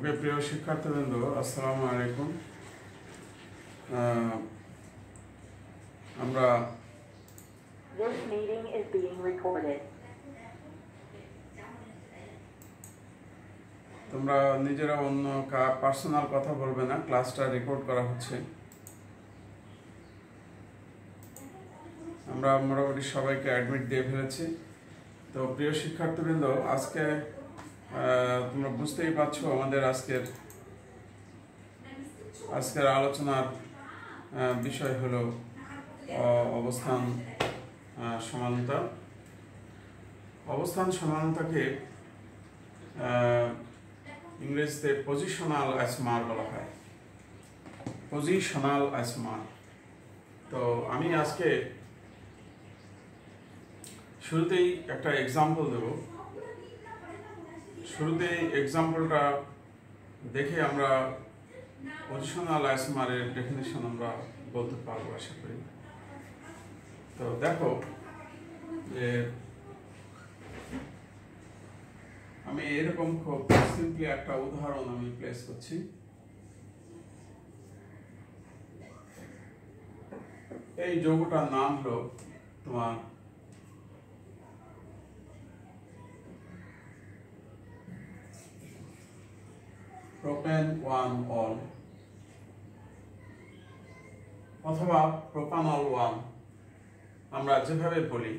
ওকে প্রিয় শিক্ষার্থীবৃন্দ, আসসালামু আলাইকুম। আমরা This meeting is being recorded. তোমরা নিজেরা অন্য পার্সোনাল কথা বলবে না, ক্লাসটা রেকর্ড করা হচ্ছে। আমরা মোটামুটি সবাইকে অ্যাডমিট দিয়ে ফেলেছি। তো প্রিয় শিক্ষার্থীবৃন্দ, আজকে তোমরা বুঝতেই পারছো আমাদের আজকের আলোচনার বিষয় হলো অবস্থান সমানতা। অবস্থান সমানতাকে ইংরেজিতে পজিশনাল অ্যাসমার বলা হয়, পজিশনাল অ্যাসমার। তো আমি আজকে শুরুতেই একটা এক্সাম্পল দেব। শুরুতেই এক্সাম্পলটা দেখে আমরা পজিশনাল অ্যাসমারের ডেফিনেশন আমরা বলতে পারবো আশা করি। তো দেখো যে আমি এরকম খুব সিম্পলি একটা উদাহরণ আমি প্লেস করছি। এই যৌগটার নাম হলো তোমার প্রোপেন 1 অল অথবা প্রোপানল 1। আমরা যেভাবে বলি,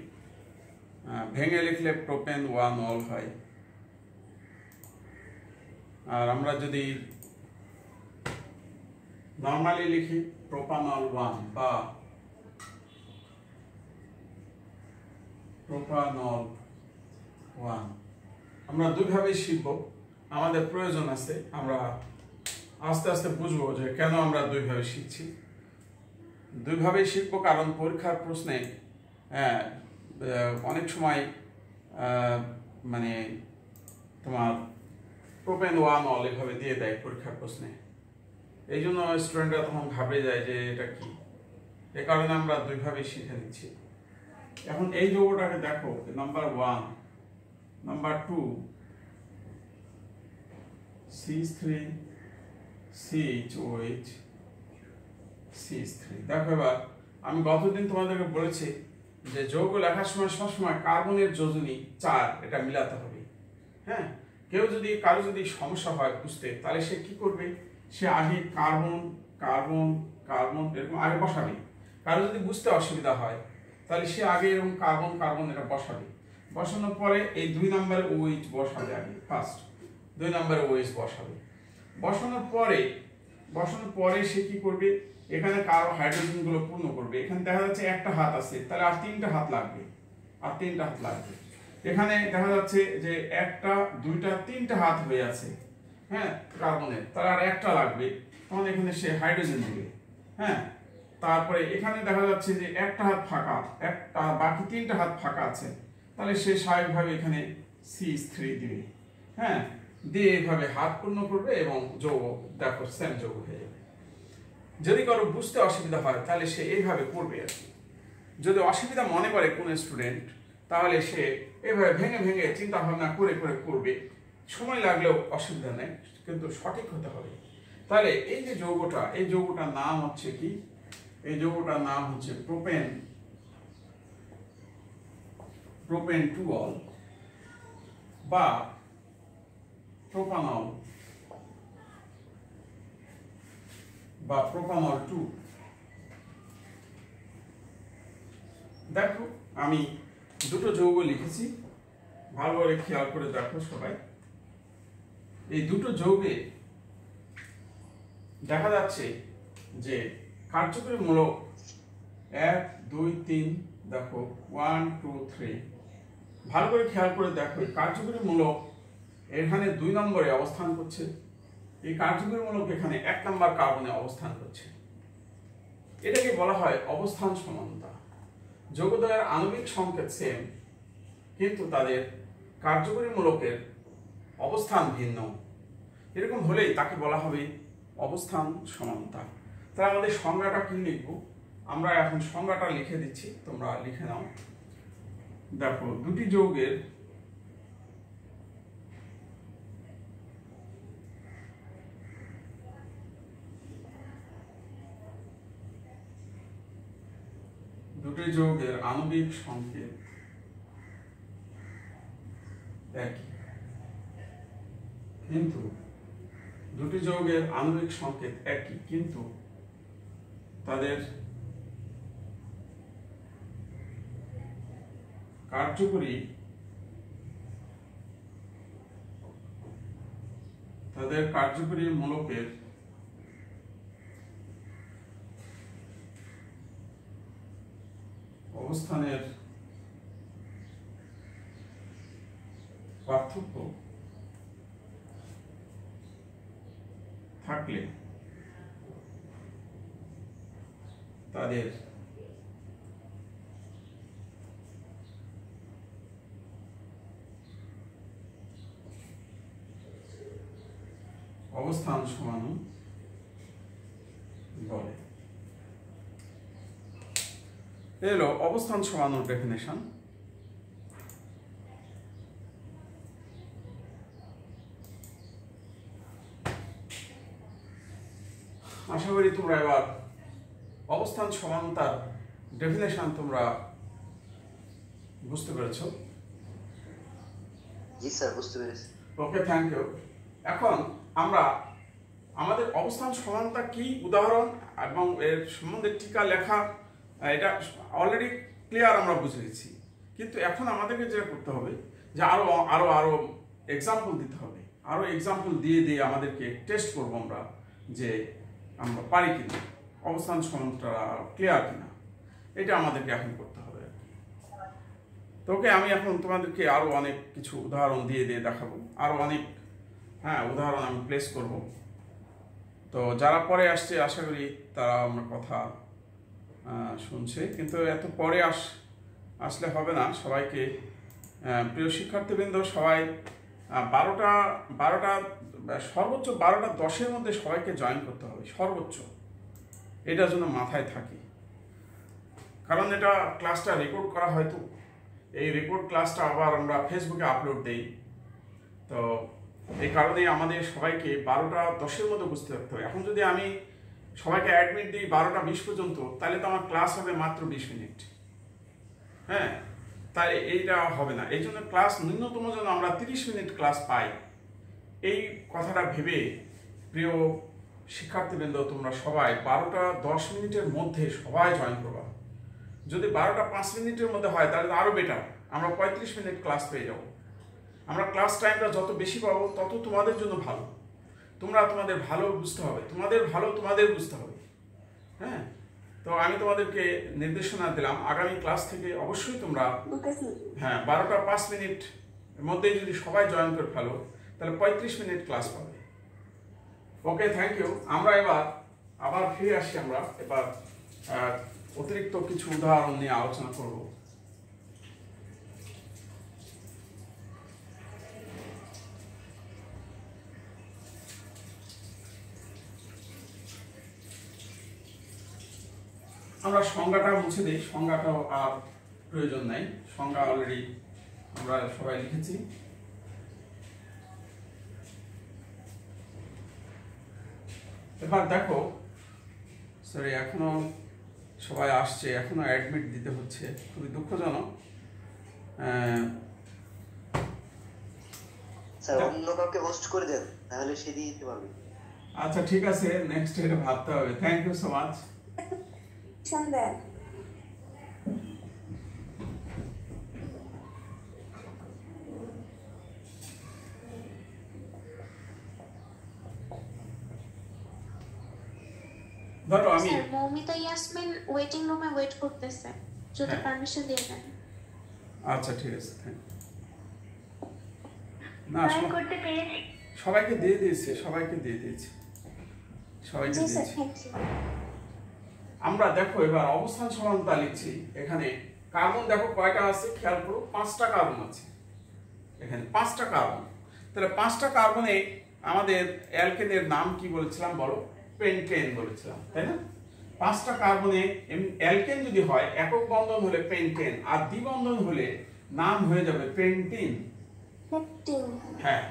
ভেঙে লিখলে প্রোপেন 1 অল হয়, আর আমরা যদি নর্মালি লিখি প্রোপানল 1 বা প্রোপানল 1। আমরা দুইভাবেই শিখব, আমাদের প্রয়োজন আছে। আমরা আস্তে আস্তে বুঝবো যে কেন আমরা দুইভাবে শিখছি। দুইভাবেই শিখবো কারণ পরীক্ষার প্রশ্নে অনেক সময় মানে তোমার প্রোপেন 1 অল এভাবে দিয়ে দেয় পরীক্ষার প্রশ্নে। এই জন্য স্টুডেন্টরা তখন ঘাবড়ে যায় যে এটা কি। এ কারণে আমরা দুইভাবেই শিখে নিচ্ছি। এখন এই যৌগটাকে দেখো, number 1, number 2 C3 CHOH C3। দেখো এবার আমি গতদিন তোমাদেরকে বলেছি যে যৌগ লেখার সময় সবসময় কার্বনের যোজনী 4 এটা মিলাতে হবে। হ্যাঁ, কারো যদি সমস্যা হয় বুঝতে, তাহলে সে কি করবে, সে আগে কার্বন কার্বন কার্বন এরকম আগে বসাবে। কারো যদি বুঝতে অসুবিধা হয় তাহলে সে আগে এরকম কার্বন কার্বন এটা বসাবে। বসানোর পরে এই 2 নম্বরে OH বসাবে, আগে ফার্স্ট 2 নম্বরে OH বসাবে। বসানোর পরে সে কি করবে, এখানে কারো হাইড্রোজেন গুলো পূর্ণ করবে। এখানে দেখা যাচ্ছে একটা হাত আছে, তাহলে আর 3টা হাত লাগবে, এখানে দেখা যাচ্ছে যে 1টা 2টা 3টা হাত হয়ে আছে, হ্যাঁ, কার্বনের, তার আর একটা লাগবে। তখন এখানে সে হাইড্রোজেন দিবে। হ্যাঁ, তারপরে এখানে দেখা যাচ্ছে যে একটা হাত ফাঁকা, বাকি 3টা হাত ফাঁকা আছে, তাহলে সে স্বাভাবিকভাবে এখানে C3 দিবে। হ্যাঁ, দিয়ে এইভাবে হাত পূর্ণ করবে এবং যৌগ দেখো সেম যৌগ হয়ে যাবে। যদি কারো বুঝতে অসুবিধা হয় তাহলে সে এইভাবে করবে আর কি। যদি অসুবিধা মনে করে কোন স্টুডেন্ট, তাহলে সে এইভাবে ভেঙে ভেঙে চিন্তা ভাবনা করে করবে। সময় লাগলেও অসুবিধা নেই, কিন্তু সঠিক হতে হবে। তাহলে এই যে যৌগটা, এই যৌগটার নাম হচ্ছে কি, এই যৌগটার নাম হচ্ছে প্রোপেন 2 অল বা প্রোপানল 2। দেখো আমি দুটো যৌগ লিখেছি, ভালো করে খেয়াল করে দেখো সবাই। এই দুটো যৌগে দেখা যাচ্ছে যে কার্যকরী মূলক 1 2 3, দেখো 1 2 3, ভালো করে খেয়াল করে দেখো। কার্যকরী মূলক এখানে 2 নম্বরে অবস্থান করছে, এই কার্যকরী মূলক এখানে 1 নম্বর কার্বনে অবস্থান করছে। এটাকে বলা হয় অবস্থান সমানতা। যৌগদ্বয়ের আণবিক সংকেত সেম, কিন্তু তাদের কার্যকরী মূলকের অবস্থান ভিন্ন। এরকম হলেই তাকে বলা হবে অবস্থান সমানতা। তাহলে আমাদের সংজ্ঞাটা কি লিখব, আমরা এখন সংজ্ঞাটা লিখে দিচ্ছি, তোমরা লিখে নাও। দেখো দুটি যৌগের দুটি যৌগের আণবিক সংকেত একই, কিন্তু দুটি যৌগের আণবিক সংকেত একই, কিন্তু তাদের কার্যকরী মূলকের অবস্থানের পার্থক্য থাকলে তাদের অবস্থান সমাণু বলে। এলো অবস্থান সমাণুর ডেফিনেশন। আশা করি তোমরা এবার অবস্থান সমানতার ডেফিনেশন তোমরা বুঝতে পেরেছ। জি স্যার, বুঝতে পেরেছি। ওকে, থ্যাংক ইউ। এখন আমরা আমাদের অবস্থান সমানতা কি, উদাহরণ এবং এর সম্বন্ধে টিকা লেখা, এটা অলরেডি ক্লিয়ার আমরা বুঝে গেছি। কিন্তু এখন আমাদেরকে যেটা করতে হবে যে আরো আরো আরো এক্সাম্পল দিতে হবে। আরো এক্সাম্পল দিয়ে দিয়ে আমাদেরকে টেস্ট করব আমরা যে আমরা পারি কিনা, অবস্থান সমানতা ক্লিয়ার কিনা, এটা আমাদেরকে এখন করতে হবে। তোকে আমি এখন তোমাদেরকে আরো অনেক কিছু উদাহরণ দিয়ে দিয়ে দেখাবো, আরো অনেক উদাহরণ আমি প্লেস করব। তো যারা পরে আসছে আশা করি তারা আমার কথা শুনছে, কিন্তু এত পরে আসলে হবে না। সবাইকে প্রিয় শিক্ষার্থীবৃন্দ, সবাই 12টা সর্বোচ্চ 12:10 মধ্যে সবাইকে জয়েন করতে হবে, সর্বোচ্চ। এটার জন্য মাথায় থাকে, কারণ এটা ক্লাসটা রেকর্ড করা হয়তো, এই রেকর্ড ক্লাসটা আবার আমরা ফেসবুকে আপলোড দেই। তো এই কারণে আমাদের সবাইকে 12:10 মধ্যে বুঝতে থাকতে হবে। এখন যদি আমি সবাইকে অ্যাডমিট দিই 12:20 পর্যন্ত, তাহলে তো আমার ক্লাস হবে মাত্র 20 মিনিট। তাই এইটা হবে না। এই জন্য ক্লাস ন্যূনতম যেন আমরা 30 মিনিট ক্লাস পাই, এই কথাটা ভেবে প্রিয় শিক্ষার্থীবৃন্দ তোমরা সবাই 12:10 মধ্যে সবাই জয়েন করবা। যদি 12:05 মধ্যে হয় তাহলে আরো বেটার, আমরা 35 মিনিট ক্লাস পেয়ে যাব। আমরা ক্লাস টাইমটা যত বেশি পাবো তত তোমাদের জন্য ভালো। তোমাদের ভালো বুঝতে হবে, তোমাদের ভালো তোমাদের বুঝতে হবে। তো আমি তোমাদেরকে নির্দেশনা দিলাম, আগামী ক্লাস থেকে অবশ্যই তোমরা 12:05 মধ্যে যদি সবাই জয়েন করে ফেলো তাহলে 35 মিনিট ক্লাস পাবে। ওকে, থ্যাংক ইউ। আমরা এবার আবার ফিরে আসি। আমরা এবার অতিরিক্ত কিছু উদাহরণ নিয়ে আলোচনা করব। আমরা সংজ্ঞাটা মুছে দিই, সংজ্ঞাটাও আর প্রয়োজন নাই, সংজ্ঞা অলরেডি আমরা সবাই লিখেছি। এবার দেখো, সরি এখনো সবাই আসছে, এখনো অ্যাডমিট দিতে হচ্ছে, খুবই দুঃখজনক। স্যার অন্য কাউকে হোস্ট করে দেন, তাহলে সে দিয়ে দিতে পারবে। আচ্ছা ঠিক আছে, নেক্সট এটা ভাবতে হবে। Thank you so much. ধরো আমি স্যার মৌমিতা ইয়াসমিন ওয়েটিং রুমে ওয়েট করতেছে, যদি পারমিশন দিয়ে দেন। আচ্ছা ঠিক আছে, থ্যাংক না জয়েন করতে পেরেছি, সবাইকে দিয়ে দিয়েছি, সবাইকে দিয়েছি। জি স্যার, থ্যাংক ইউ। আমরা দেখো এবার অবস্থান সমানতা লিখছি। এখানে কার্বন দেখো কয়টা আছে, খেয়াল করো, 5টা কার্বন আছে এখানে, 5টা কার্বন। তাহলে 5টা কার্বনে আমাদের অ্যালকেনের নাম কি বলেছিলাম বলো? পেন্টেন বলেছিলাম, তাই না? 5টা কার্বনে অ্যালকেন যদি হয়, একক বন্ধন হলে পেন্টেন, আর দ্বিবন্ধন হলে নাম হয়ে যাবে পেন্টিন। হ্যাঁ,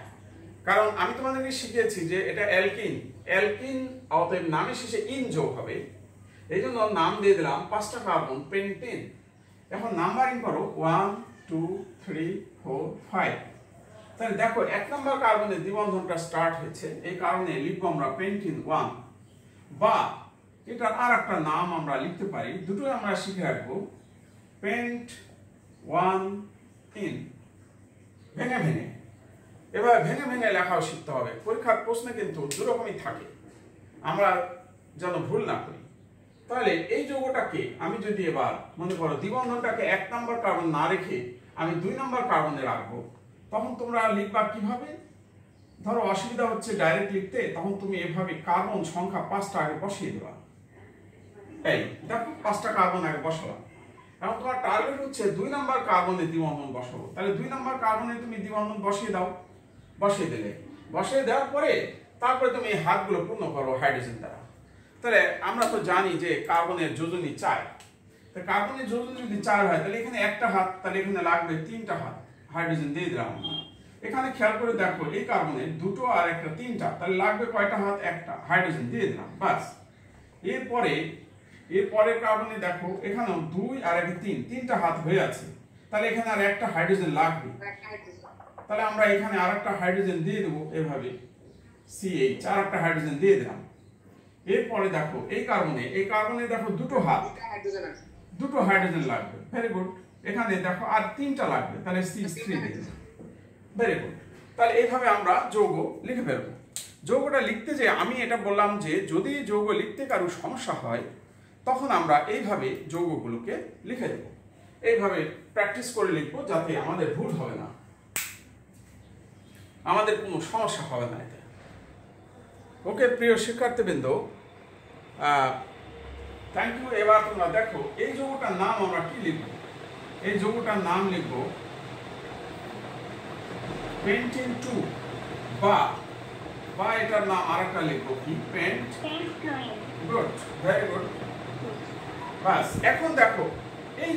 কারণ আমি তোমাদেরকে শিখিয়েছি যে এটা অ্যালকিন, অ্যালকিন অতএব নামের শেষে ইন যোগ হবে, এই জন্য নাম দিয়ে দিলাম 5টা কার্বন পেন্টেন। এখন নাম্বারিং করো 1 2 3 4 5। তাহলে দেখো 1 নম্বর কার্বনের দ্বিবন্ধনটা স্টার্ট হয়েছে, এই কারণে লিখবো আমরা পেন্টিন 1, বা এটার আর একটা নাম আমরা লিখতে পারি, দুটোই আমরা শিখে রাখবো, পেন্ট 1 ইন। ভেঙে ভেঙে, এবার ভেঙে ভেঙে লেখাও শিখতে হবে। পরীক্ষার প্রশ্নে কিন্তু দুরকমই থাকে, আমরা যেন ভুল না করি। তাহলে এই যৌগটাকে আমি যদি এবার মনে করো দ্বিবন্ধনটাকে 1 নম্বর কার্বন না রেখে আমি 2 নম্বর কার্বনে রাখবো, তখন তোমরা লিখবা কিভাবে? ধরো অসুবিধা হচ্ছে ডাইরেক্ট লিখতে, তখন তুমি এভাবে কার্বন সংখ্যা 5টা আগে বসিয়ে দেবা। এই দেখো 5টা কার্বন আগে বসালাম। এখন তোমার টার্গেট হচ্ছে 2 নম্বর কার্বনে দ্বিবন্ধন বসাবো। তাহলে 2 নম্বর কার্বনে তুমি দ্বিবন্ধন বসিয়ে দাও। বসিয়ে দিলে, বসিয়ে দেওয়ার পরে তারপরে তুমি এই হাতগুলো পূর্ণ করো হাইড্রোজেন দ্বারা। তাহলে আমরা তো জানি যে কার্বনের যোজনী 4। তো কার্বনের যোজনী যদি 4 হয়, তাহলে এখানে একটা হাত, তাহলে এখানে লাগবে 3টা হাত হাইড্রোজেন দিয়ে দিলাম। এখানে খেয়াল করে দেখো এই কার্বনের 2টো আর একটা 3টা, তাহলে লাগবে কয়টা হাত? একটা হাইড্রোজেন দিয়ে দিলাম, বাস। এরপরে কার্বনে দেখো এখানেও 2 আর 3, 3টা হাত হয়ে আছে, তাহলে এখানে আর একটা হাইড্রোজেন লাগবে। তাহলে আমরা এখানে আর একটা হাইড্রোজেন দিয়ে দেবো এভাবে, CH, আর একটা হাইড্রোজেন দিয়ে দিলাম। এরপরে দেখো এই কার্বনে দেখো 2টো হাত, 2টো হাইড্রোজেন লাগবে, ভেরি গুড। এখানে দেখো আর 3টা লাগবে, তাহলে CH3 দিয়ে দিলাম, ভেরি গুড। তাহলে এইভাবে আমরা যৌগ লিখে ফেলবো। যৌগটা লিখতে যে আমি এটা বললাম যে যদি যৌগ লিখতে কারো সমস্যা হয়, তখন আমরা এইভাবে যৌগগুলোকে লিখে দেব। এইভাবে প্র্যাকটিস করে লিখবো, যাতে আমাদের ভুল হবে না, আমাদের কোনো সমস্যা হবে না এতে। ওকে প্রিয় শিক্ষার্থীবৃন্দ, থ্যাংক ইউ। এবার তোমরা দেখো এই যৌগটার নাম আমরা কি লিখব? এই যৌগটার নাম লিখব পেন্টিন 2, বা এটার নাম আরেকটা লিখব কি? পেন্ট। গুড, ভেরি গুড, বাস। এখন দেখো এই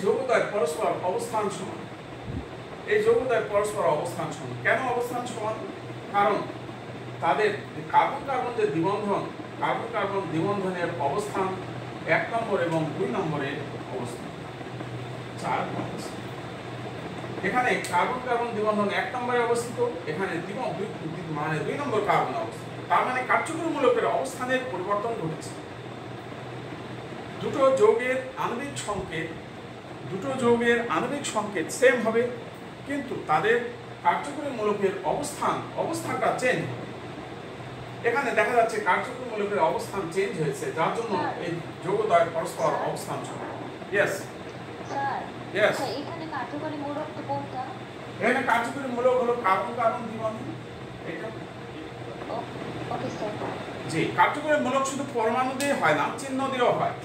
যৌগদ্বয় পরস্পর অবস্থান সমান। এই যৌগদ্বয় পরস্পর অবস্থান সমান। কেন অবস্থান সমান? কারণ তাদের কার্বন কার্বন যে দ্বিবন্ধন, কার্বন কার্বন দ্বিবন্ধনের অবস্থান 1 নম্বর এবং 2 নম্বরের অবস্থান 4, 5। এখানে কার্বন কার্বন দ্বিবন্ধন 1 নম্বরে অবস্থিত, এখানে মানে 2 নম্বর কার্বন অবস্থিত। তার মানে কার্যকরী মূলকের অবস্থানের পরিবর্তন ঘটেছে। দুটো যৌগের আণবিক সংকেত সেম হবে, কিন্তু তাদের কার্যকরী মূলকের অবস্থানটা চেঞ্জ হবে। এখানে দেখা যাচ্ছে কার্যকরী মূলকের অবস্থান চেঞ্জ হয়েছে, যার জন্য এই যৌগদ্বয় পরস্পর অবস্থান সমান। Yes sir, yes. এখানে কার্যকরী মূলক তো কোনটা? এখানে কার্যকরী মূলক হলো কার্বন কার্বন দ্বিবন্ধন। এটা ওকে স্যার। জি, কার্যকরী মূলক শুধু পরমাণু দিয়ে হয় না, চিহ্ন দিয়েও হয়।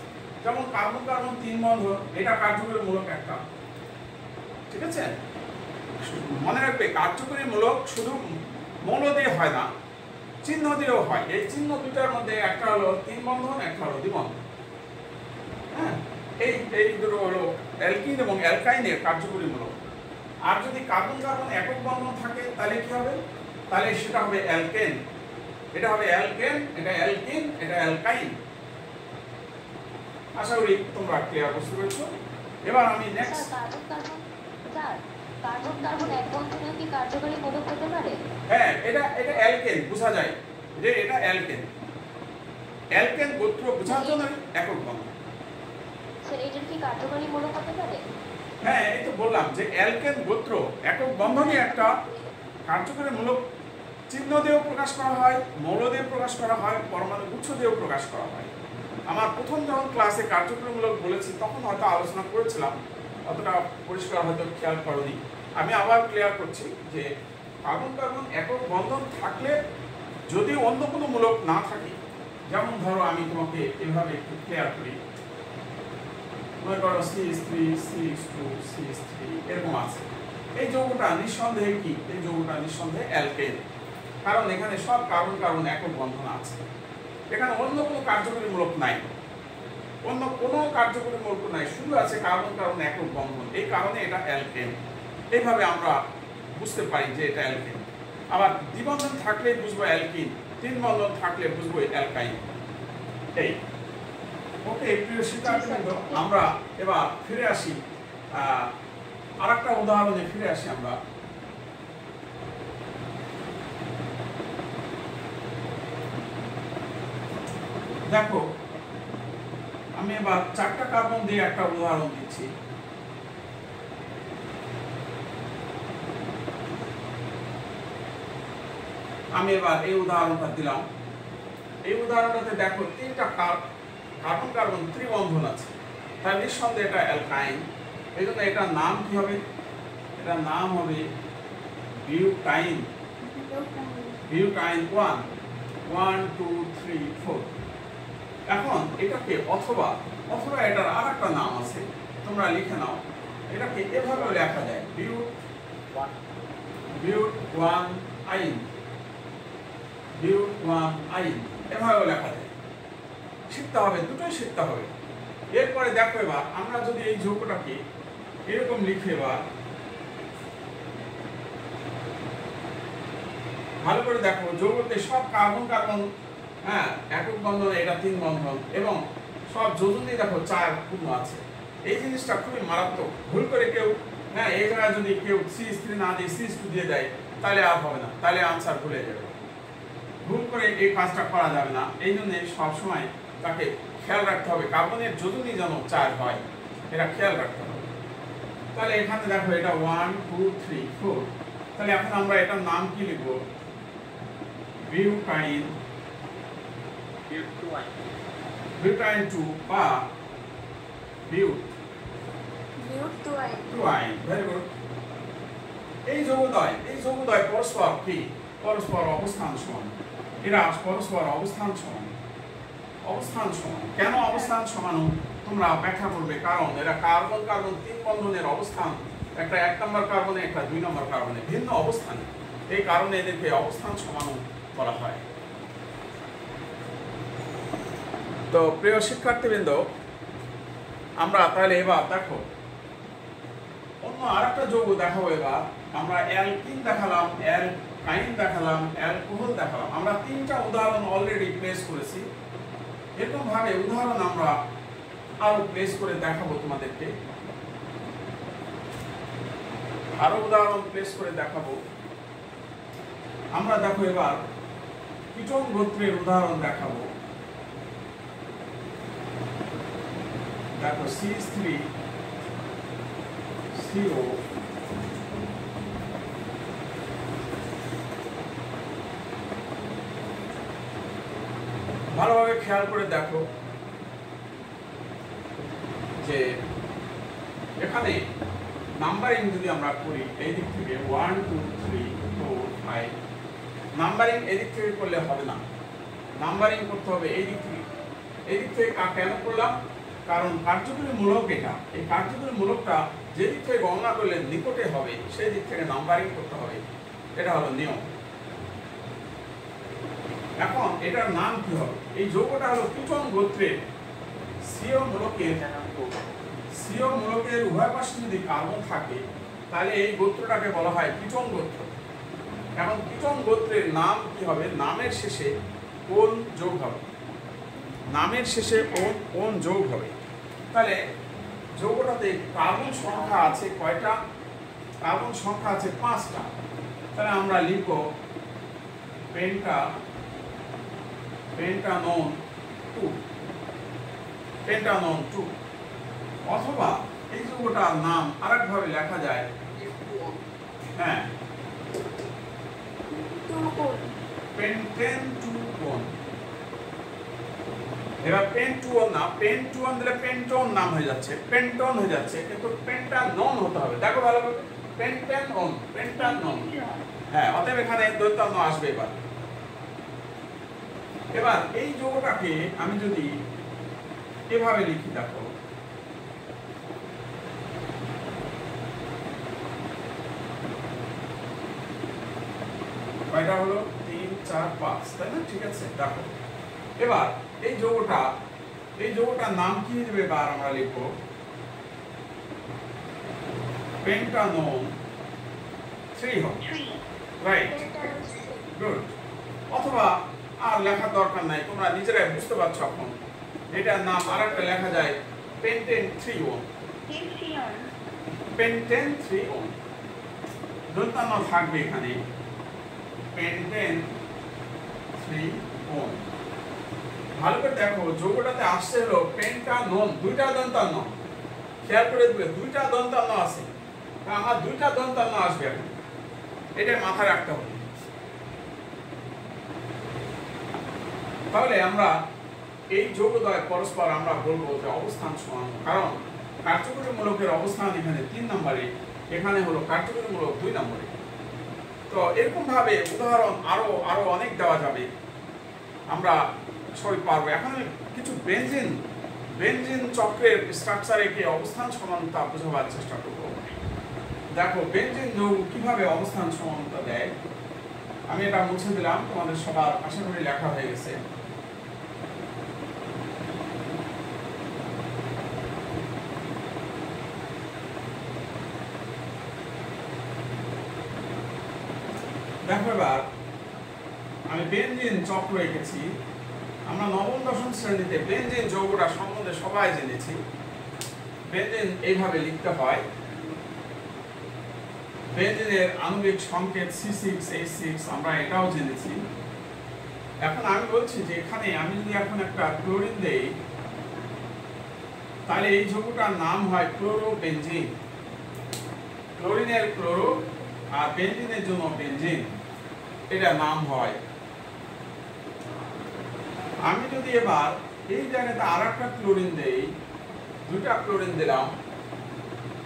যেমন কার্বন কার্বন 3 বন্ধন, এটা কার্যকরী মূলক একটা, ঠিক আছে? মনে রাখবে কার্যকরী মূলক শুধু মৌল দিয়ে হয় না, চিহ্ন দিয়েও হয়। এই চিহ্ন দুটার মধ্যে একটা হলো 3 বন্ধন, একটা হলো দ্বিবন্ধন। হ্যাঁ, এই দুটো হলো অ্যালকিন এবং অ্যালকাইনের কার্যকরী মূলক। আর যদি কার্বন কার্বন একক বন্ধন থাকে, তাহলে কি হবে? তাহলে সেটা হবে অ্যালকেন। এটা হবে অ্যালকেন, এটা অ্যালকিন, এটা অ্যালকাইন। আশা করি তোমরা ক্লিয়ার বুঝতে পেরেছো। এবার আমি নেক্সট। কার্বন কার্বন এক বন্ধনেও কি কার্যকরী মূলক হতে পারে? হ্যাঁ, এটা অ্যালকেন বোঝা যায় যে এটা অ্যালকেন। অ্যালকেন গোত্র বোঝার জন্য একক বন্ধন। স্যার, এটার কি কার্যকরী মূলক হতে পারে? হ্যাঁ, এই তো বললাম যে অ্যালকেন গোত্র একক বন্ধনই একটা কার্যকরী মূলক। চিহ্ন দিয়েও প্রকাশ করা হয়, মৌল দিয়ে প্রকাশ করা হয়, পরমাণু গুচ্ছ দিয়েও প্রকাশ করা হয়। আমার প্রথম যখন ক্লাসে কার্যকরীমূলক বলেছি, তখন হয়তো আলোচনা করেছিলাম, অতটা পরিষ্কার হয়তো খেয়াল করনি। আমি আবার ক্লিয়ার করছি যে কার্বন কার্বন একক বন্ধন থাকলে, যদি অন্য কোনো মূলক না থাকে, যেমন ধরো আমি তোমাকে এভাবে একটু ক্লিয়ার করি, মনে করো CH3, CH2, CH3 এরকম আছে। এই যৌগটা নিঃসন্দেহে কি? এই যৌগটা নিঃসন্দেহে অ্যালকেন, কারণ এখানে সব কার্বন কার্বন একক বন্ধন আছে। এখানে অন্য কোনো কার্যকরী মূলক নাই, অন্য কোনো কার্যকরী মূলক নাই, শুধু আছে কার্বন কার্বন একক বন্ধন। এই কারণে এটা অ্যালকেন। এইভাবে আমরা বুঝতে পারি যে এটা অ্যালকেন। আবার দ্বিবন্ধন থাকলে বুঝবো অ্যালকিন, 3 বন্ধন থাকলে বুঝবো অ্যালকাইন। এই ওকে প্রিয় শিক্ষার্থীবৃন্দ, আমরা এবার ফিরে আসি আরেকটা উদাহরণে ফিরে আসি আমরা। দেখো আমি এবার 4টা কার্বন দিয়ে একটা উদাহরণ দিচ্ছি। আমি এবার এই উদাহরণটা দিলাম। এই উদাহরণটাতে দেখো 3টা কার্বন কার্বন ত্রিবন্ধন আছে, তার নিঃসন্দেহে এটা অ্যালকাইন। এই জন্য এটার নাম কি হবে? এটার নাম হবে বিউটাইন। বিউটাইন 1 1 2 3 4। এখন এটাকে অথবা এটার আরেকটা নাম আছে, তোমরা লিখে নাও। এটাকে এভাবে লেখা যায় বিউট 1 আইন, বিউট 1 আইন, এভাবে লেখা যায়। শিখতে হবে, দুটোই শিখতে হবে। এরপরে দেখো এবার আমরা যদি এই যৌগটাকে এরকম লিখে, এবার ভালো করে দেখো যৌগতে সব কার্বন কার্বন, হ্যাঁ, একক বন্ধন, এটা 3 বন্ধন, এবং সব যোজনী দেখো 4 পূর্ণ আছে। এই জিনিসটা খুবই মারাত্মক। ভুল করে কেউ, হ্যাঁ, এই জায়গায় যদি কেউ CH3 না দিয়ে CH2 দিয়ে দেয়, তাহলে আর হবে না, তাহলে আনসার ভুলে যাবে। ভুল করে এই কাজটা করা যাবে না। এই জন্য সবসময় তাকে খেয়াল রাখতে হবে কার্বনের যোজনী যেন 4 হয়, এটা খেয়াল রাখতে হবে। তাহলে এখানে দেখো এটা 1 2 3 4। তাহলে এখন আমরা এটার নাম কি লিখব? বিউটাইন 2 বা বিউট 2 আইন। Very good. এই যৌগদ্বয় পরস্পর কি? পরস্পর অবস্থান সমান। এরা পরস্পর অবস্থান সমান। কেন অবস্থান সমান তোমরা ব্যাখ্যা করবে? কারণ এরা কার্বন কার্বন 3 বন্ধনের অবস্থান, একটা 1 নম্বর কার্বনে, একটা 2 নম্বর কার্বনে, ভিন্ন অবস্থানে। এই কারণে এদেরকে অবস্থান সমান বলা হয়। তো প্রিয় শিক্ষার্থীবৃন্দ, আমরা তাহলে এবার দেখো অন্য আরেকটা যৌগ দেখাবো। এবার আমরা অ্যালকিন দেখালাম, অ্যালকাইন দেখালাম, অ্যালকোহল দেখালাম। আমরা 3টা উদাহরণ অলরেডি প্লেস করেছি। এরকম ভাবে উদাহরণ আমরা আরো প্লেস করে দেখাবো তোমাদেরকে, আরো উদাহরণ প্লেস করে দেখাবো। আমরা দেখো এবার কিটোন গোত্রের উদাহরণ দেখাবো। দেখো CH3 CO ভালোভাবে খেয়াল করে দেখো যে এখানে নাম্বারিং যদি আমরা করি এই দিক থেকে 1 2 3 4 5, নাম্বারিং এই দিক থেকে করলে হবে না, নাম্বারিং করতে হবে এই দিক থেকে। এই দিক থেকে কেন করলাম? কারণ কার্যকরী মূলক এটা, এই কার্যকরী মূলকটা যে দিক থেকে গণনা করলে নিকটে হবে সেই দিক থেকে নাম্বারিং করতে হবে, এটা হলো নিয়ম। এখন এটার নাম কি হবে? এই যৌগটা হলো কিটোন গোত্রের CO মূলকের উভয় পাশে যদি কার্বন থাকে তাহলে এই গোত্রটাকে বলা হয় কিটোন গোত্র। এখন কিটোন গোত্রের নাম কি হবে? নামের শেষে কোন যোগ হবে, নামের শেষে কোন যোগ হবে। তাহলে যৌগটাতে কার্বন সংখ্যা আছে কয়টা? কার্বন সংখ্যা আছে 5টা। তাহলে আমরা লিখব পেন্টানন 2, অথবা এই যৌগটার নাম আরেকভাবে লেখা যায়, হ্যাঁ, পেন্টেন-2-1। এবার পেন্ট-2-1 না, পেন্ট-2-1 দিলে পেন্টন নাম হয়ে যাচ্ছে, পেন্টন হয়ে যাচ্ছে, কিন্তু পেন্টানন হতে হবে। দেখো ভালোভাবে, পেন্টানন, হ্যাঁ, অতএব এখানে দৈত্যান্ন আসবে। এবার এই যৌগটাকে আমি যদি এভাবে লিখি, দেখো কয়টা হলো? 3 4 5, তাই না? ঠিক আছে, দেখো এবার এই যৌগটার নাম কি হিসেবে এবার আমরা লিখবো পেন্টানন 3 হবে, রাইট? গুড। অথবা আর লেখার দরকার নাই, তোমরা নিজেরাই বুঝতে পারছো এখন এটার নাম আরেকটা লেখা যায় পেন্টেন 3-1। পেন্টেন 3-1 দন্তান্ন থাকবে এখানে পেন্টেন 3-1। ভালো করে দেখো যৌগটাতে আসছে হলো পেন্টানোন, দুইটা দন্তান্ন, খেয়াল করে দেখবে দুইটা দন্তান্ন আছে, আমার দুইটা দন্তান্ন আসবে এখন, এটা মাথায় রাখতে হবে। তাহলে আমরা এই যৌগদ্বয় পরস্পর আমরা বলবো যে অবস্থান সমান, কারণ কার্যকরীমূলকের অবস্থান এখানে 3 নম্বরে, এখানে হলো কার্যকরীমূলক 2 নম্বরে। তো এরকম ভাবে উদাহরণ আরো অনেক দেওয়া যাবে, আমরা সবাই পারবো। এখন আমি কিছু বেনজিন চক্রের স্ট্রাকচারে কি অবস্থান সমানতা বোঝাবার চেষ্টা করব। দেখো বেনজিন যৌগ কিভাবে অবস্থান সমানতা দেয়, আমি এটা মুছে দিলাম, তোমাদের সবার আশা করি লেখা হয়ে গেছে। দেখো এবার আমি বেনজিন চক্র এঁকেছি। আমরা নবম দশম শ্রেণীতে বেনজিন যৌগটা সম্বন্ধে সবাই জেনেছি। বেনজিন এইভাবে লিখতে হয়, বেনজিনের আণবিক সংকেত C6H6 আমরা এটাও জেনেছি। এখন আমি বলছি যে এখানে আমি যদি এখন একটা ক্লোরিন দেই, তাহলে এই যৌগটার নাম হয় ক্লোরোবেনজিন। ক্লোরিনের ক্লোরো আর বেনজিনের জন্য বেনজিন, এটা নাম হয়। আমি যদি এবার এই জায়গাতে আরেকটা ক্লোরিন দেই, দুটা ক্লোরিন দিলাম,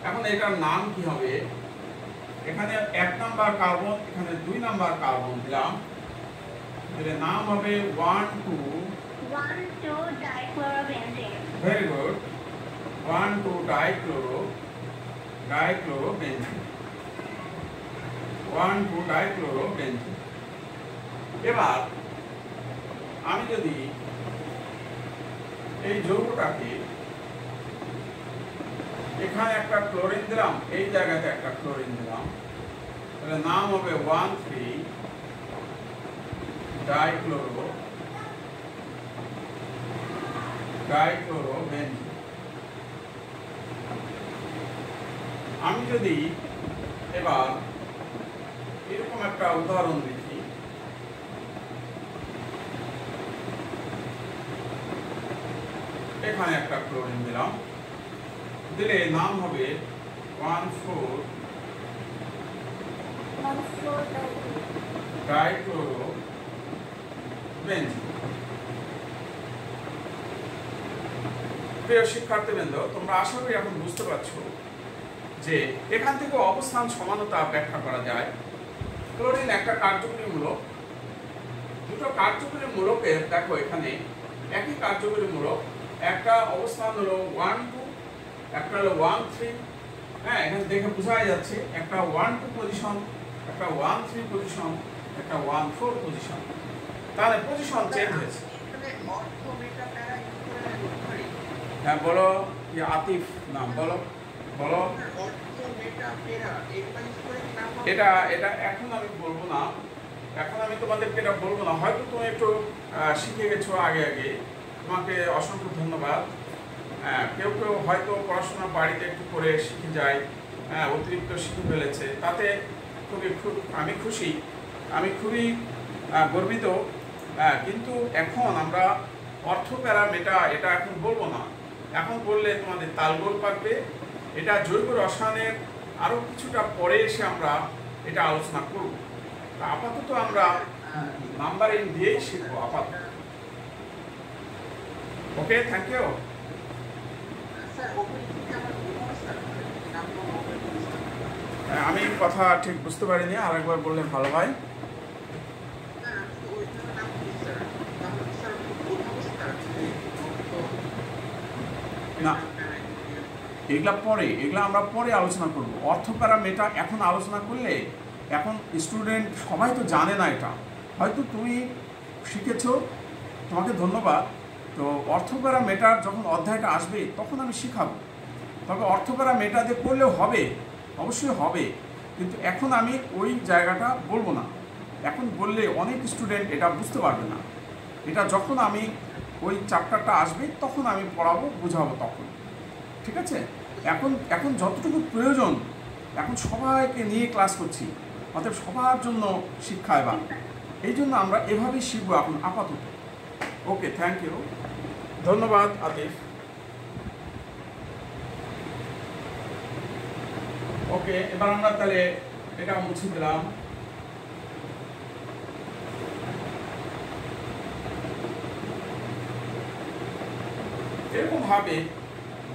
এখন এটার নাম কি হবে? এখানে 1 নাম্বার কার্বন, এখানে 2 নাম্বার কার্বন দিলাম, এর নাম হবে 1,2 dichlorobenzene. Very good, 1,2 ডাইক্লোরোবেনজিন, 1,2 ডাইক্লোরোবেনজিন। এবার আমি যদি এই যৌগটাকে এখানে একটা ক্লোরিন দিলাম, এই জায়গাতে একটা ক্লোরিন দিলাম, তাহলে নাম হবে 1,3 ডাইক্লোরোবেনজিন। আমি যদি এবার এরকম একটা উদাহরণ দেখি, এখানে একটা ক্লোরিন দিলাম, দিলে নাম হবে 1,4 ডাইক্লোরোবেনজিন। প্রিয় শিক্ষার্থীবৃন্দ, তোমরা আশা করি এখন বুঝতে পারছো যে এখান থেকে অবস্থান সমানতা ব্যাখ্যা করা যায়। ক্লোরিন একটা কার্যকরী মূলক, দুটো কার্যকরী মূলকের দেখো এখানে একই কার্যকরী মূলক, একটা অবস্থান হলো 1,2, একটা হলো 1,3। হ্যাঁ, এখানে দেখে বোঝা যাচ্ছে একটা 1,2 পজিশন, একটা 1,3 পজিশন, একটা 1,4 পজিশন, তাহলে পজিশন চেঞ্জ হয়েছে। হ্যাঁ বলো, আতিফ নাম বলো বলো। এটা এখন আমি বলবো না, এখন আমি তোমাদেরকে এটা বলবো না, হয়তো তুমি একটু শিখে গেছো আগে, তোমাকে অসংখ্য ধন্যবাদ। কেউ হয়তো পড়াশোনা বাড়িতে একটু করে শিখে যায়, অতিরিক্ত শিখে ফেলেছে, তাতে আমি খুশি, আমি খুবই গর্বিত। কিন্তু এখন আমরা অর্থ প্যারামিটার এটা এখন বলবো না, এখন বললে তোমাদের তালগোল পাকবে। এটা জৈব রসায়নের আরো কিছুটা পরে এসে আমরা এটা আলোচনা করব। আপাতত আমরা নাম্বারিং দিয়েই শিখবো আপাতত। ওকে, থ্যাংক ইউ। আমি কথা ঠিক বুঝতে পারিনি, আরেকবার বললে ভালো হয়। না, এগুলা আমরা পরে আলোচনা করব। অর্থ প্যারামিটার এখন আলোচনা করলে, এখন স্টুডেন্ট সবাই তো জানে না এটা, হয়তো তুমি শিখেছো, তোমাকে ধন্যবাদ। তো অর্থ প্যারামিটার যখন অধ্যায়টা আসবে তখন আমি শিখাবো, তবে অর্থ প্যারামিটার দিয়ে করলেও হবে, অবশ্যই হবে, কিন্তু এখন আমি ওই জায়গাটা বলবো না। এখন বললে অনেক স্টুডেন্ট এটা বুঝতে পারবে না। এটা যখন আমি ওই চ্যাপ্টারটা আসবে তখন আমি পড়াবো, বোঝাবো তখন, ঠিক আছে? এখন এখন যতটুকু প্রয়োজন, এখন সবাইকে নিয়ে ক্লাস করছি, অতএব সবার জন্য শিক্ষা এবার, এই জন্য আমরা এভাবেই শিখবো এখন আপাতত। ওকে, থ্যাংক ইউ, ধন্যবাদ আতিফ। ওকে, এবার আমরা তাহলে এটা মুছে দিলাম। এরকম ভাবে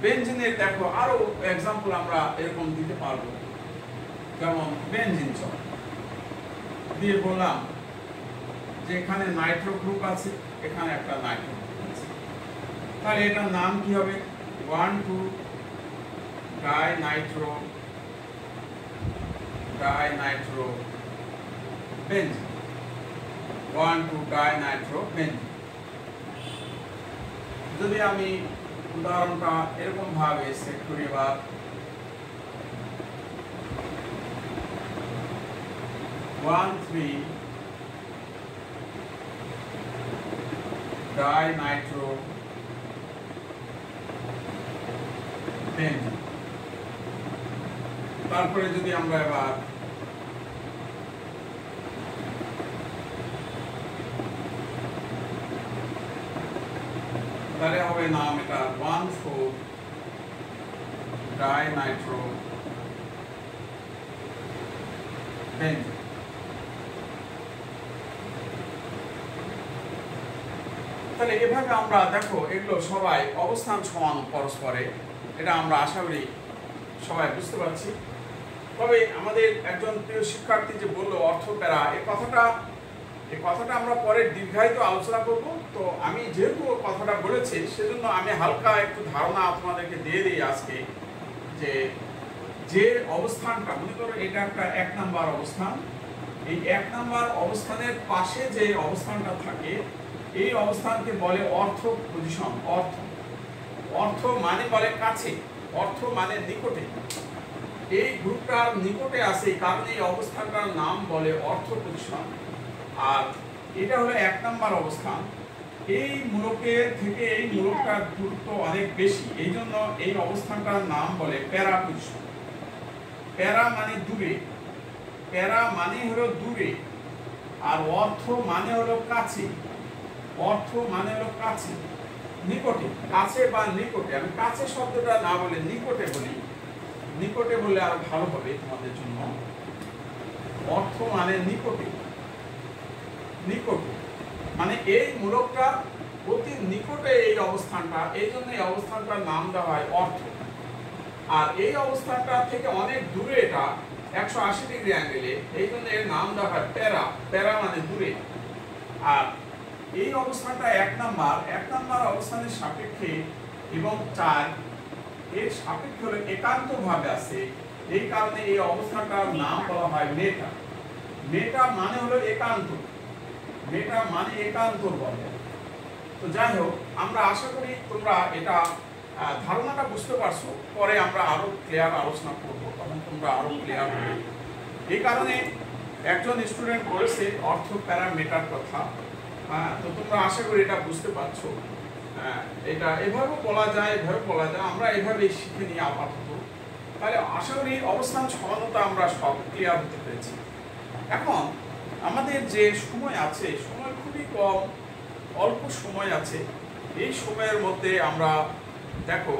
বেনজিনের দেখো আরো এক্সাম্পল আমরা এরকম দিতে পারবো, যেমন বেনজিন দিয়ে বললাম যে এখানে নাইট্রো গ্রুপ আছে, এখানে একটা নাইট্রো গ্রুপ আছে, তাহলে এটার নাম কি হবে? 1,2 ডাইনাইট্রো বেনজিন, 1,2 ডাইনাইট্রো বেনজিন। যদি আমি উদাহরণটা এরকম ভাবে সেট করি, এবার 1,3 ডাইনাইট্রো বেনজিন। তারপরে যদি আমরা এবার তাহলে হবে নাম এটা 1,4 ডাইনাইট্রো বেনজিন। তাহলে এভাবে আমরা দেখো এগুলো সবাই অবস্থান সমান পরস্পরে, এটা আমরা আশা করি সবাই বুঝতে পারছি। তবে আমাদের একজন প্রিয় শিক্ষার্থী যে বললো অর্থ প্যারা, এই কথাটা আমরা পরে দীর্ঘায়িত আলোচনা করব। তো আমি যেহেতু কথাটা বলেছি সেজন্য আমি হালকা একটু ধারণা আপনাদেরকে দিয়ে দিই আজকে, যে অবস্থানটা, মনে করো এটা একটা 1 নাম্বার অবস্থান, এই 1 নাম্বার অবস্থানের পাশে যে অবস্থানটা থাকে এই অবস্থানকে বলে অর্থ পজিশন। অর্থ মানে বলে কাছে, অর্থ মানে নিকটে, এই গ্রুপটার নিকটে আছে, কারণ এই অবস্থানটার নাম বলে অর্থ পজিশন। আর এটা হলো 1 নাম্বার অবস্থান, এই মূলকের থেকে এই মূলকটার দূরত্ব অনেক বেশি, এই জন্য এই অবস্থানটার নাম বলে প্যারা পজিশন। প্যারা মানে দূরে, প্যারা মানে হলো দূরে, আর অর্থ মানে হলো কাছে, অর্থ মানে হলো কাছে, নিকটে, কাছে বা নিকটে। আমি কাছে শব্দটা না বলে নিকটে বলি, নিকটে বললে আরো ভালো হবে তোমাদের জন্য। অর্থ মানে নিকটে, নিকটে মানে এই মূলকটার অতি নিকটে এই অবস্থানটা, এই জন্য এই অবস্থানটার নাম দেওয়া হয় অর্থ। আর এই অবস্থানটা থেকে অনেক দূরে, এটা 180 ডিগ্রি অ্যাঙ্গেলে, এই জন্য এর নাম দেওয়া হয় প্যারা। প্যারা মানে দূরে। আর এই অবস্থানটা 1 নাম্বার অবস্থানের সাপেক্ষে এবং 4 এর সাপেক্ষে হলো একান্ত ভাবে আছে, এই কারণে এই অবস্থানটার নাম বলা হয় মেটা। মেটা মানে হলো একান্ত, মেটা মানে একান্তর বলে। তো যাই হোক, আমরা আশা করি তোমরা এটা ধারণাটা বুঝতে পারছো, পরে আমরা আরো ক্লিয়ার আলোচনা করব, তখন তোমরা আরো ক্লিয়ার হবে। এই কারণে একজন স্টুডেন্ট বলেছে অর্থ প্যারামিটার কথা, তো তোমরা আশা করি এটা বুঝতে পারছো। এটা এভাবে বলা যায়, এভাবে বলা যায়, আমরা এভাবেই শিখে নিই আপাতত। তাহলে আশা করি অবস্থান সমানতা আমরা সব ক্লিয়ার হতে পেরেছি। এখন আমাদের যে সময় আছে, সময় খুবই কম, অল্প সময় আছে, এই সময়ের মধ্যে আমরা দেখো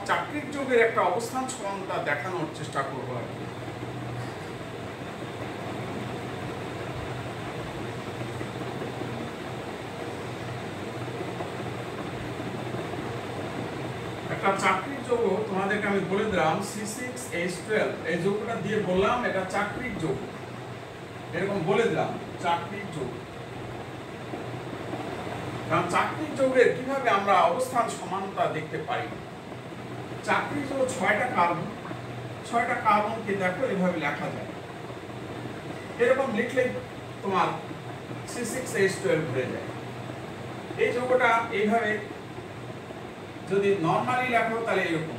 চাকরির যোগের একটা অবস্থান সমানতা দেখানোর চেষ্টা করবো আর কি। একটা চাকরির যোগ তোমাদেরকে আমি বলে দিলাম C6H12, এই যোগটা দিয়ে বললাম এটা চাকরির যোগ, এরকম বলে দিলাম চাকরির যোগ। কারণ চাকরির যোগের কিভাবে আমরা অবস্থান সমানতা দেখতে পাই। চাকরির যোগ 6টা কার্বন, 6টা কার্বনকে দেখো এইভাবে লেখা যায়, এরকম লিখলে তোমার C6H12 হয়ে যায়। এই যোগটা এইভাবে যদি নরমালি লেখো তাহলে এরকম।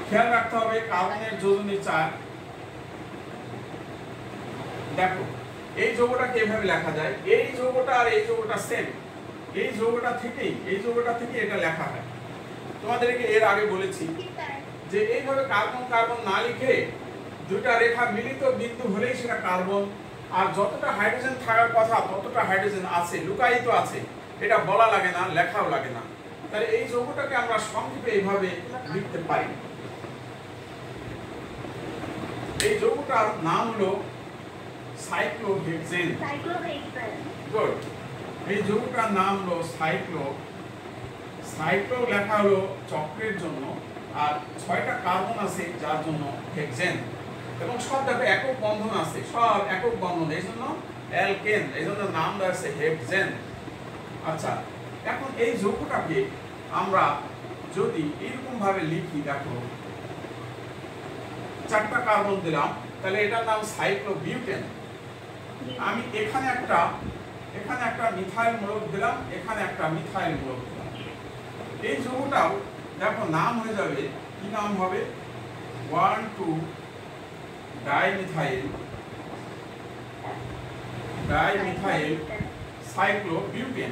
খেয়াল রাখতে হবে কার্বনের যোজনী 4, দেখো এই যৌগটাকে এভাবে লেখা যায়, এই যৌগটা আর এই যৌগটা সেম, এই যৌগটা থেকেই এটা লেখা হয়। তোমাদেরকে এর আগে বলেছি যে এইভাবে কার্বন কার্বন না লিখে দুইটা রেখা মিলিত বিন্দু হলেই সেটা কার্বন, আর যতটা হাইড্রোজেন থাকার কথা ততটা হাইড্রোজেন আছে, লুকায়িত আছে, এটা বলা লাগে না, লেখাও লাগে না। তাহলে এই যৌগটাকে আমরা সংক্ষেপে এইভাবে লিখতে পারি। এই যৌগটার নাম হলো সাইক্লোহেক্সেন। গুড। এই যৌগটার নাম হলো সাইক্লো লেখা হলো চক্রের জন্য, আর 6টা কার্বন আছে যার জন্য হেক্সেন, এবং সব দেখো একক বন্ধন আছে, সব একক বন্ধন, এই জন্য অ্যালকেন, এই জন্য নাম দেওয়া আছে হেক্সেন। আচ্ছা, এখন এই যৌগটাকে আমরা যদি এরকম ভাবে লিখি, দেখো 4টা কার্বন দিলাম, তাহলে এটার নাম সাইক্লোবিউটেন। আমি এখানে একটা মিথাইল মূলক দিলাম, এখানে একটা মিথাইল মূলক দিলাম। এই যৌগটাও দেখো নাম হয়ে যাবে, কি নাম হবে? 1,2 ডাইমিথাইল সাইক্লোবিউটেন।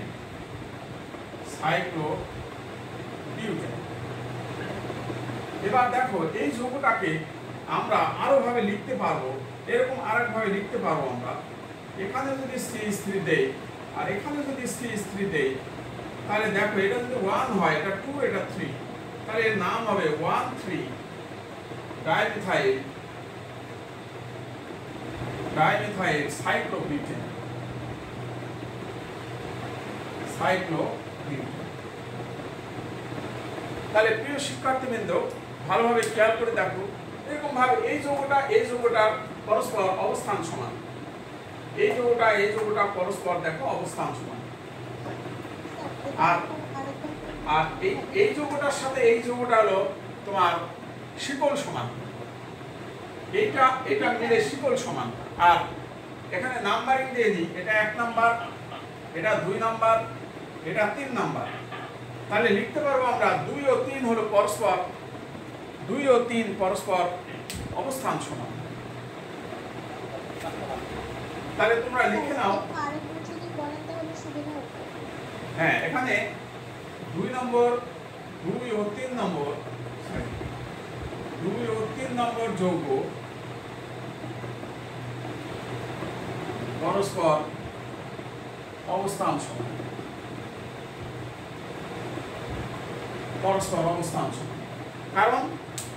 এবার দেখো এই যৌগটাকে আমরা আরো ভাবে লিখতে পারবো, এরকম আরেক ভাবে লিখতে পারবো আমরা। এখানে যদি CH3 দেই আর এখানে যদি CH3 দেই, তাহলে দেখো এটা যদি 1 হয়, এটা 2, এটা 3, তাহলে এর নাম হবে 1,3 ডাইমিথাইল সাইক্লোবিউটেন। তাহলে প্রিয় শিক্ষার্থীবৃন্দ, ভালোভাবে খেয়াল করে দেখো, এরকম ভাবে এই যৌগটার পরস্পর অবস্থান সমান, এই যৌগটা পরস্পর দেখো অবস্থান সমান, আর এই যৌগটার সাথে এই যৌগটা হলো তোমার শিকল সমান, এটা মিলে শিকল সমান। আর এখানে নাম্বারিং দিয়ে দিই, এটা 1 নাম্বার, এটা 2 নাম্বার, এটা 3 নাম্বার। তাহলে লিখতে পারবো আমরা 2 ও 3 হলো পরস্পর, 2 ও 3 পরস্পর অবস্থান সমান। তাহলে তোমরা লিখে নাও। হ্যাঁ, এখানে 2 নম্বর, 2 ও 3 নম্বর যৌগ পরস্পর অবস্থান সমান,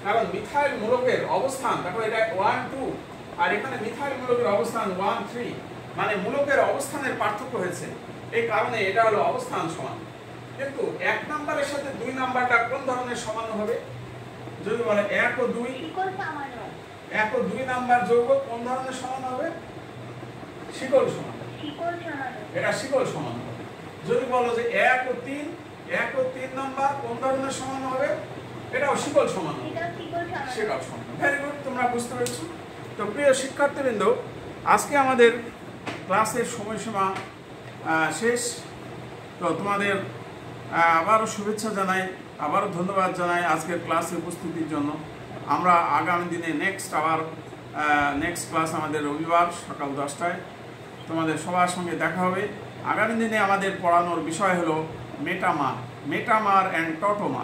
কারণ মিথাইল মূলকের অবস্থান দেখো, এটা 1, 2, আর এখানে মিথাইল মূলকের অবস্থান 1, 3, মানে মূলকের অবস্থানের পার্থক্য হয়েছে, এই কারণে এটা হলো অবস্থান সমান। কিন্তু 1 নাম্বারের সাথে 2 নাম্বারটা কোন ধরনের সমান হবে? যদি বলে 1 ও 2 নাম্বার যৌগ কোন ধরনের সমান হবে? শিকল সমান, এটা শিকল সমান হবে। যদি বলো যে 1 ও 3 নাম্বার কোন ধরনের সমান হবে? এটাও শিকল সমান হবে, শিকল সমান। ভেরি গুড, তোমরা বুঝতে পেরেছো। তো প্রিয় শিক্ষার্থীবৃন্দ, আজকে আমাদের ক্লাসের সময়সীমা শেষ। তো তোমাদের আবারও শুভেচ্ছা জানাই, আবারও ধন্যবাদ জানাই আজকের ক্লাসে উপস্থিতির জন্য। আমরা আগামী দিনে নেক্সট ক্লাস আমাদের রবিবার সকাল 10টায় তোমাদের সবার সঙ্গে দেখা হবে। আগামী দিনে আমাদের পড়ানোর বিষয় হলো মেটামার অ্যান্ড টটোমার।